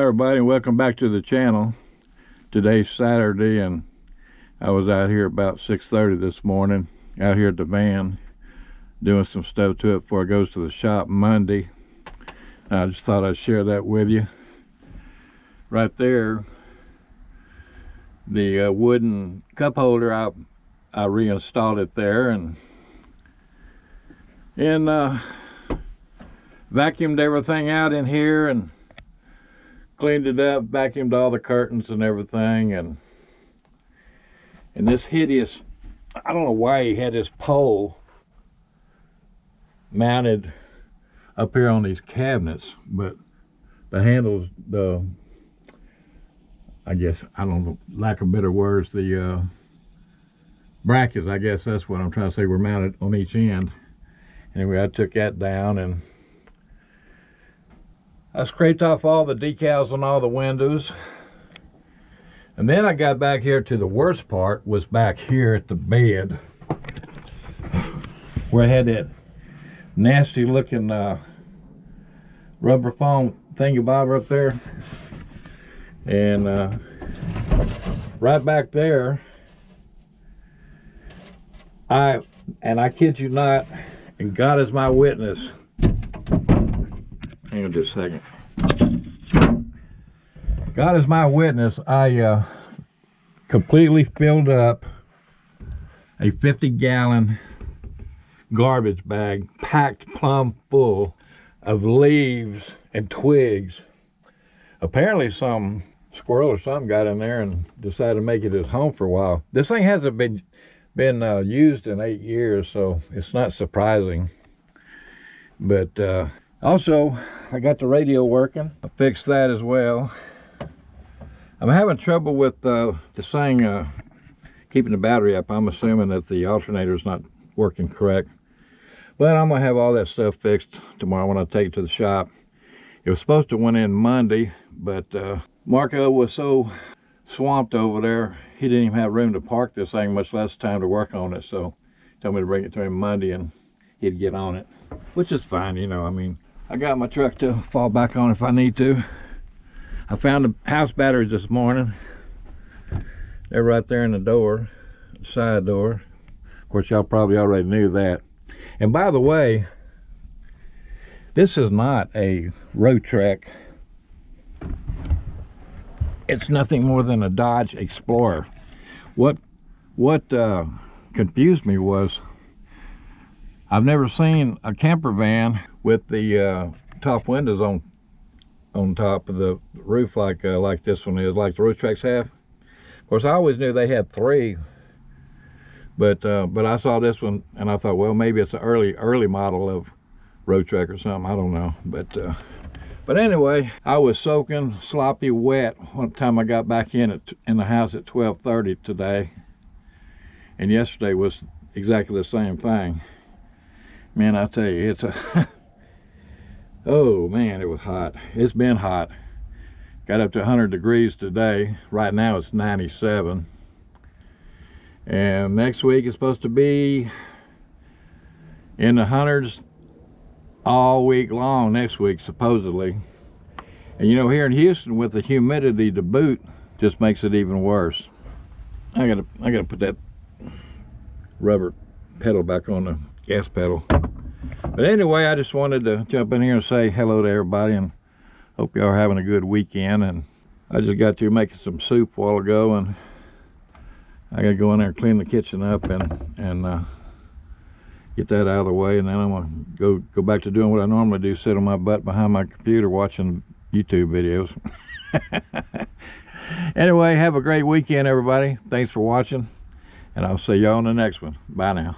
everybody, and welcome back to the channel. Today's Saturday, and I was out here about 6:30 this morning, out here at the van, doing some stuff to it before it goes to the shop Monday. I just thought I'd share that with you. Right there, the wooden cup holder, I reinstalled it there and vacuumed everything out in here and cleaned it up, vacuumed all the curtains and everything, and this hideous, I don't know why he had this pole mounted up here on these cabinets, but the handles, I guess, I don't know, lack of better words, the brackets, I guess that's what I'm trying to say, were mounted on each end. Anyway, I took that down and I scraped off all the decals on all the windows. And then I got back here to the worst part, was back here at the bed, where I had that nasty looking rubber foam thingy-bobber up there. And right back there, I kid you not, and God is my witness. Hang on just a second. God is my witness. I completely filled up a 50-gallon garbage bag, packed plumb full of leaves and twigs. Apparently some squirrel or something got in there and decided to make it his home for a while. This thing hasn't been used in 8 years, so it's not surprising. But also, I got the radio working. I fixed that as well. I'm having trouble with this thing keeping the battery up. I'm assuming that the alternator's not working correct. But I'm gonna have all that stuff fixed tomorrow when I take it to the shop. It was supposed to went in Monday, but Marco was so swamped over there, he didn't even have room to park this thing, much less time to work on it. So he told me to bring it to him Monday and he'd get on it, which is fine, you know. I mean, I got my truck to fall back on if I need to. I found the house batteries this morning. They're right there in the door, side door. Of course, y'all probably already knew that. And by the way, this is not a road trek. It's nothing more than a Dodge Explorer. What confused me was I've never seen a camper van with the top windows on top of the roof like this one is, like the road treks have. Of course, I always knew they had three, but I saw this one and I thought, well, maybe it's an early model of road trek or something. I don't know, but anyway, I was soaking sloppy wet one time I got back in the house at 12:30 today, and yesterday was exactly the same thing. Man, I tell you, it's a oh man, it was hot. It's been hot. Got up to 100 degrees today. Right now it's 97, and next week it's supposed to be in the hundreds all week long next week, supposedly. And you know, here in Houston with the humidity to boot, just makes it even worse. I gotta put that rubber pedal back on the gas pedal. But anyway, I just wanted to jump in here and say hello to everybody and hope y'all are having a good weekend. And I just got through making some soup a while ago, and I gotta go in there and clean the kitchen up and get that out of the way, and then I'm gonna go back to doing what I normally do, sit on my butt behind my computer watching YouTube videos. Anyway, have a great weekend, everybody. Thanks for watching, and I'll see y'all on the next one. Bye now.